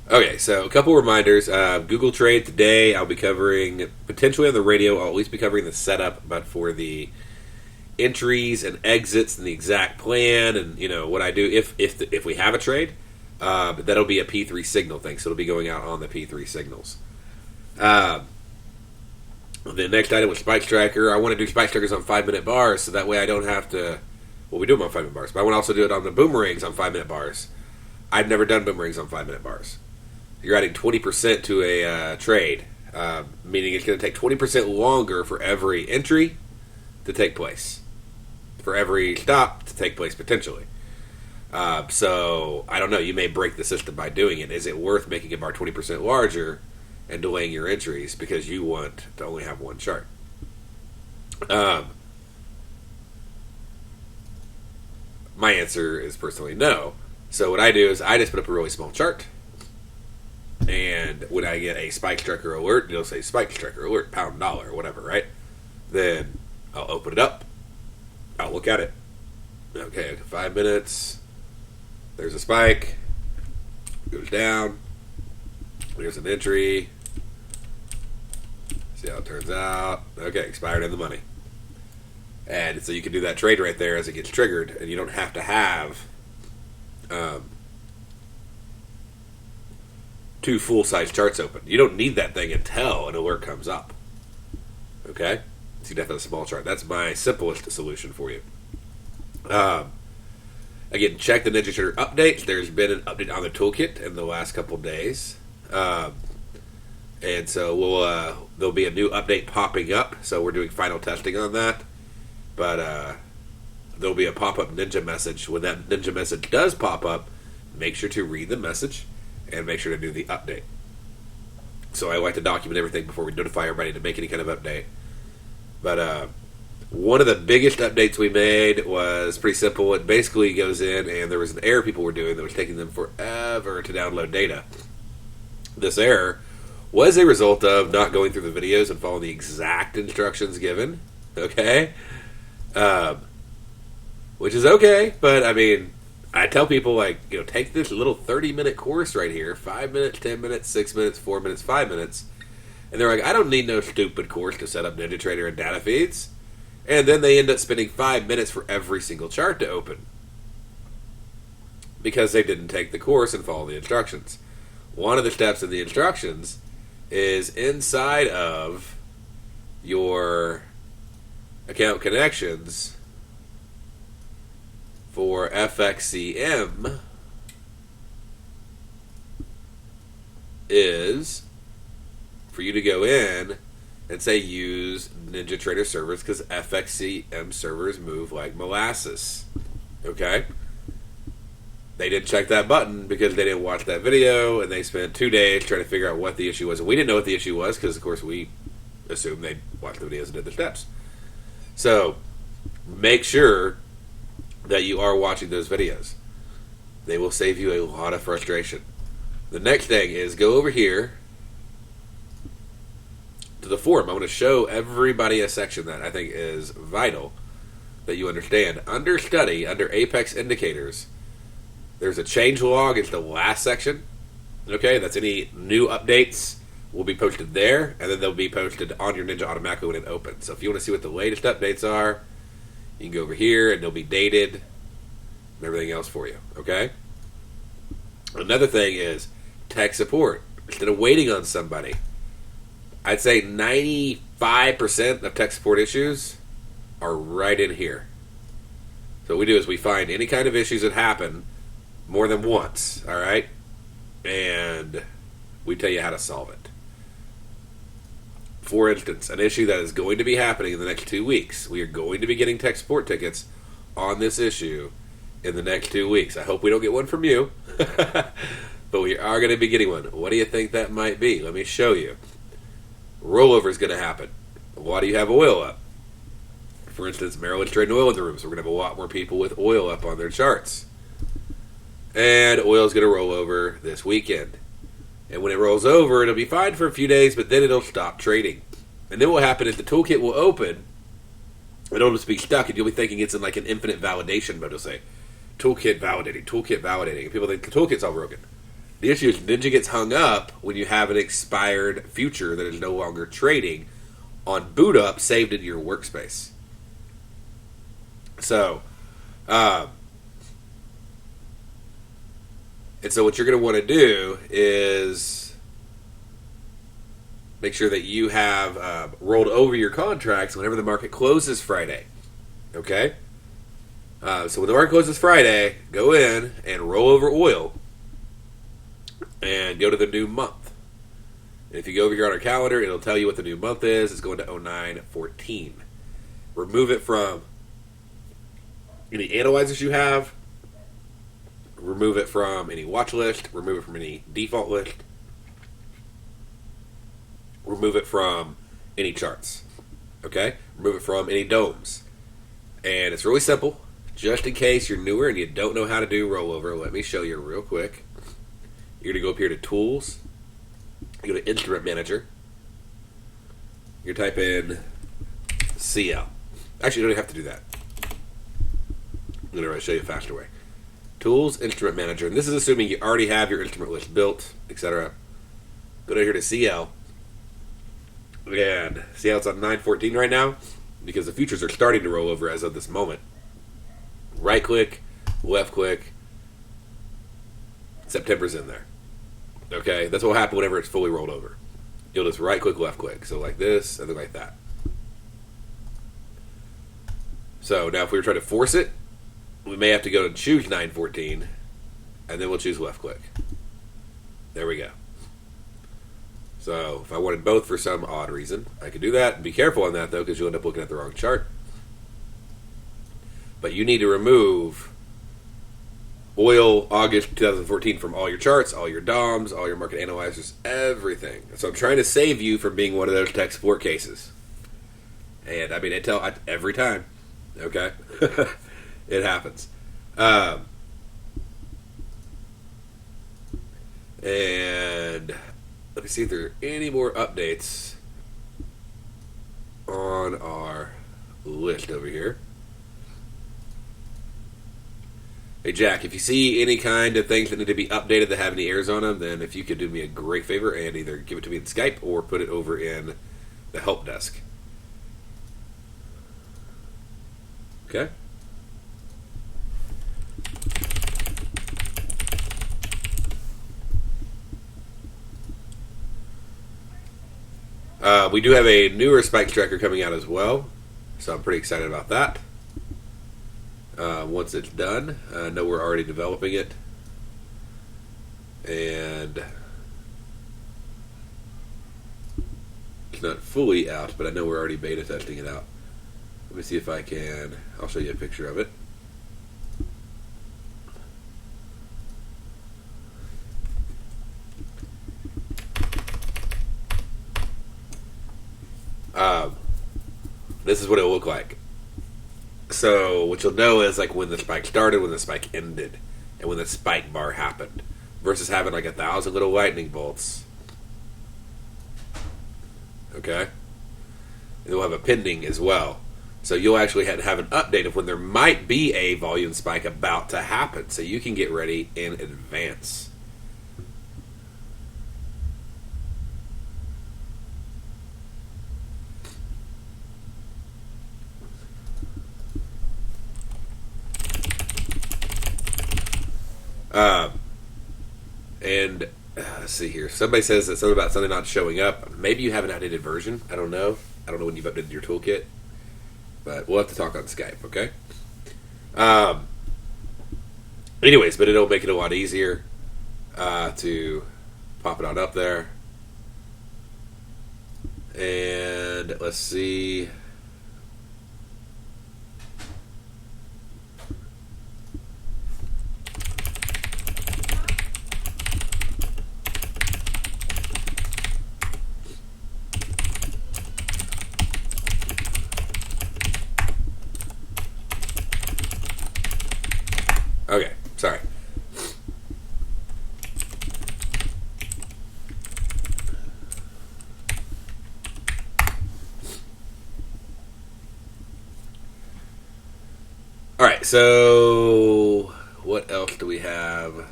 Okay, so a couple reminders. Google Trade today, I'll be covering, potentially on the radio, I'll at least be covering the setup, but for the entries and exits and the exact plan and, what I do if we have a trade, that'll be a P3 signal thing, so it'll be going out on the P3 signals. The next item was Spike Striker. I want to do Spike Strikers on 5-minute bars, so that way I don't have to. Well, we do them on 5-minute bars, but I want to also do it on the boomerangs on 5-minute bars. I've never done boomerangs on 5-minute bars. You're adding 20% to a trade, meaning it's going to take 20% longer for every entry to take place, for every stop to take place potentially. So I don't know. You may break the system by doing it. Is it worth making a bar 20% larger and delaying your entries because you want to only have one chart? My answer is personally no. So what I do is I just put up a really small chart, and when I get a Spike Striker alert, it'll say Spike Striker alert, pound dollar, or whatever, right? Then I'll open it up. I'll look at it. Okay, 5 minutes. There's a spike. Goes down. There's an entry. See how it turns out. Okay, expired in the money. And so you can do that trade right there as it gets triggered, and you don't have to have two full-size charts open. You don't need that thing until an alert comes up. Okay? So you have to have a small chart. That's my simplest solution for you. Again, check the Ninja Trader updates. There's been an update on the toolkit in the last couple days. And so there'll be a new update popping up. So we're doing final testing on that. But there'll be a pop-up Ninja message. When that Ninja message does pop up, make sure to read the message and make sure to do the update. So I like to document everything before we notify everybody to make any kind of update. But one of the biggest updates we made was pretty simple. It basically goes in, and there was an error people were doing that was taking them forever to download data. This error was a result of not going through the videos and following the exact instructions given. Okay? Which is okay, but I mean, I tell people, take this little 30-minute course right here, 5 minutes, 10 minutes, 6 minutes, 4 minutes, 5 minutes, and they're like, I don't need no stupid course to set up Ninja Trader and data feeds, and then they end up spending 5 minutes for every single chart to open, because they didn't take the course and follow the instructions. One of the steps in the instructions is inside of your account connections for FXCM is for you to go in and say use Ninja Trader servers because FXCM servers move like molasses. Okay? They didn't check that button because they didn't watch that video, and they spent 2 days trying to figure out what the issue was. And we didn't know what the issue was because, of course, we assumed they'd watched the videos and did the steps. So make sure that you are watching those videos. They will save you a lot of frustration. The next thing is go over here to the forum. I want to show everybody a section that I think is vital that you understand. Under study, under Apex Indicators, there's a changelog. It's the last section. Okay, that's any new updates will be posted there, and then they'll be posted on your Ninja automatically when it opens. So if you want to see what the latest updates are, you can go over here, and they'll be dated and everything else for you. Okay? Another thing is tech support. Instead of waiting on somebody, I'd say 95% of tech support issues are right in here. So what we do is we find any kind of issues that happen more than once, all right? And we tell you how to solve it. For instance, an issue that is going to be happening in the next 2 weeks. We are going to be getting tech support tickets on this issue in the next 2 weeks. I hope we don't get one from you, but we are going to be getting one. What do you think that might be? Let me show you. Rollover is going to happen. Why do you have oil up? For instance, Maryland's trading oil in the room, so we're going to have a lot more people with oil up on their charts. And oil is going to roll over this weekend. And when it rolls over, it'll be fine for a few days, but then it'll stop trading. And then what will happen is the toolkit will open, and it'll just be stuck, and you'll be thinking it's in like an infinite validation mode. It'll say, toolkit validating, and people think the toolkit's all broken. The issue is Ninja gets hung up when you have an expired future that is no longer trading on boot up saved into your workspace. So, and so what you're going to want to do is make sure that you have rolled over your contracts whenever the market closes Friday. Okay? So when the market closes Friday, go in and roll over oil and go to the new month. And if you go over here on our calendar, it'll tell you what the new month is. It's going to 09/14. Remove it from any analyzers you have. Remove it from any watch list. Remove it from any default list. Remove it from any charts. Okay? Remove it from any domes. And it's really simple. Just in case you're newer and you don't know how to do rollover, let me show you real quick. You're going to go up here to Tools. You go to Instrument Manager. You type in CL. Actually, you don't have to do that. I'm going to show you a faster way. Tools, Instrument Manager. And this is assuming you already have your instrument list built, etc. Go down here to CL. And see how it's on 9/14 right now? Because the futures are starting to roll over as of this moment. Right click, left click. September's in there. Okay, that's what will happen whenever it's fully rolled over. You'll just right click, left click. So like this, and then like that. So now if we were trying to force it, we may have to go and choose 9/14, and then we'll choose left click. There we go. So if I wanted both for some odd reason, I could do that. Be careful on that though, because you'll end up looking at the wrong chart. But you need to remove oil August 2014 from all your charts, all your DOMs, all your market analyzers, everything. So I'm trying to save you from being one of those tech support cases. And I mean, I tell every time. Okay? It happens. And let me see if there are any more updates on our list over here. Hey Jack, if you see any kind of things that need to be updated that have any errors on them, then if you could do me a great favor and either give it to me in Skype or put it over in the help desk. Okay? We do have a newer spike tracker coming out as well, so I'm pretty excited about that. Once it's done, I know we're already developing it, and it's not fully out, but I know we're already beta testing it out. Let me see if I can. I'll show you a picture of it. This is what it'll look like. So what you'll know is like when the spike started, when the spike ended, and when the spike bar happened, versus having like 1,000 little lightning bolts. Okay? And we'll have a pending as well. So you'll actually have an update of when there might be a volume spike about to happen, so you can get ready in advance. And let's see here. Somebody says that something about something not showing up. Maybe you have an outdated version. I don't know. I don't know when you've updated your toolkit. But we'll have to talk on Skype, okay? Anyways, but it'll make it a lot easier to pop it on up there. And let's see. Okay, sorry. Alright, so what else do we have?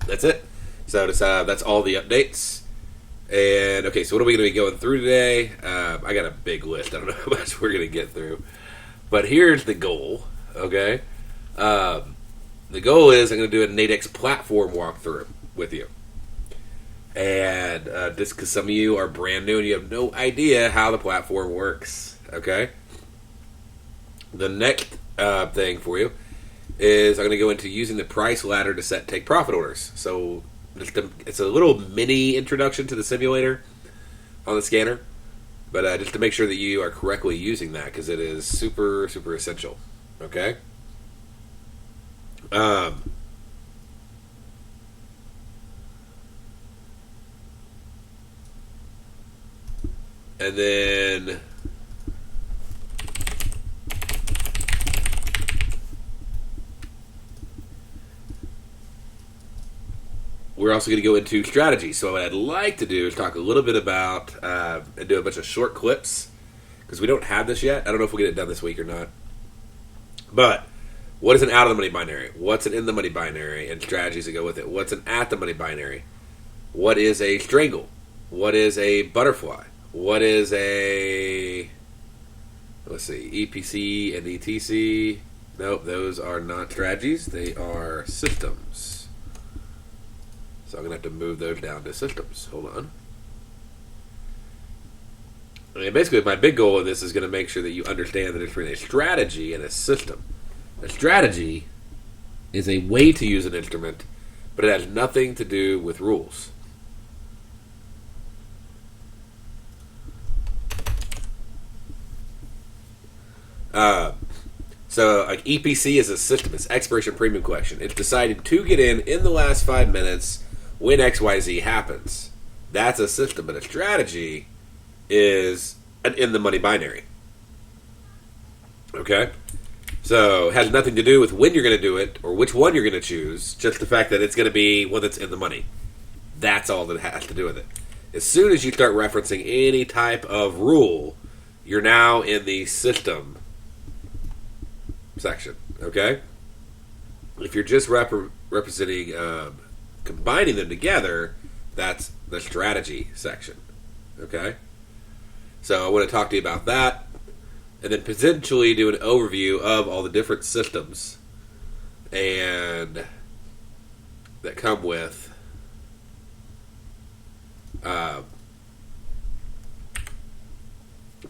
That's it. So that's all the updates. And okay, so what are we going to be going through today? I got a big list. I don't know how much we're going to get through, but here's the goal. Okay, the goal is I'm going to do a Nadex platform walkthrough with you, and just because some of you are brand new and you have no idea how the platform works. Okay, the next thing for you is I'm going to go into using the price ladder to set take profit orders. So it's a little mini introduction to the simulator on the scanner, but just to make sure that you are correctly using that, because it is super, super essential. Okay? And then we're also going to go into strategy. So what I'd like to do is talk a little bit about and do a bunch of short clips, because we don't have this yet. I don't know if we'll get it done this week or not. But what is an out of the money binary? What's an in the money binary? And strategies that go with it. What's an at the money binary? What is a strangle? What is a butterfly? What is a, let's see, EPC and ETC? Nope, those are not strategies. They are systems. So I'm going to have to move those down to systems. Hold on. And basically, my big goal of this is going to make sure that you understand the difference between a strategy and a system. A strategy is a way to use an instrument, but it has nothing to do with rules. So like EPC is a system. It's expiration premium collection. It's decided to get in the last 5 minutes when XYZ happens. That's a system. But a strategy is an in the money binary. Okay? So it has nothing to do with when you're going to do it or which one you're going to choose. Just the fact that it's going to be one that's in the money. That's all that has to do with it. As soon as you start referencing any type of rule, you're now in the system section. Okay? If you're just representing, combining them together, that's the strategy section. Okay? So I want to talk to you about that, and then potentially do an overview of all the different systems and that come with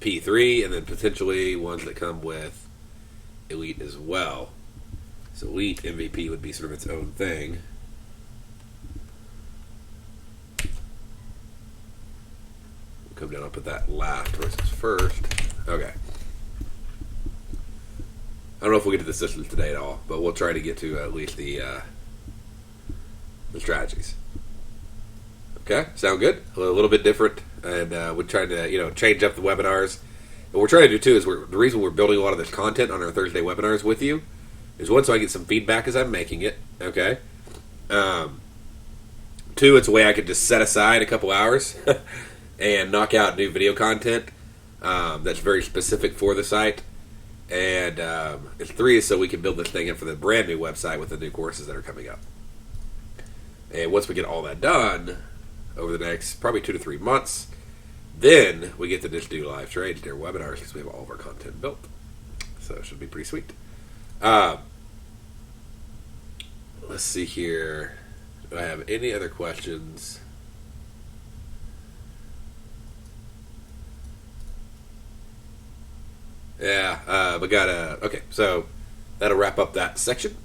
P3, and then potentially ones that come with Elite as well. So Elite MVP would be sort of its own thing. We'll come down, I'll put that last versus first. Okay. I don't know if we'll get to the systems today at all, but we'll try to get to at least the strategies. Okay, sound good? A little bit different, and we're trying to change up the webinars. What we're trying to do too is the reason we're building a lot of this content on our Thursday webinars with you is, one, so I get some feedback as I'm making it. Okay. Two, it's a way I could just set aside a couple hours and knock out new video content that's very specific for the site. And three is so we can build this thing up for the brand new website with the new courses that are coming up. And once we get all that done over the next probably 2 to 3 months, then we get to just do live trades, their webinars, because we have all of our content built. So it should be pretty sweet. Let's see here. Do I have any other questions? Yeah, we got okay, so that'll wrap up that section.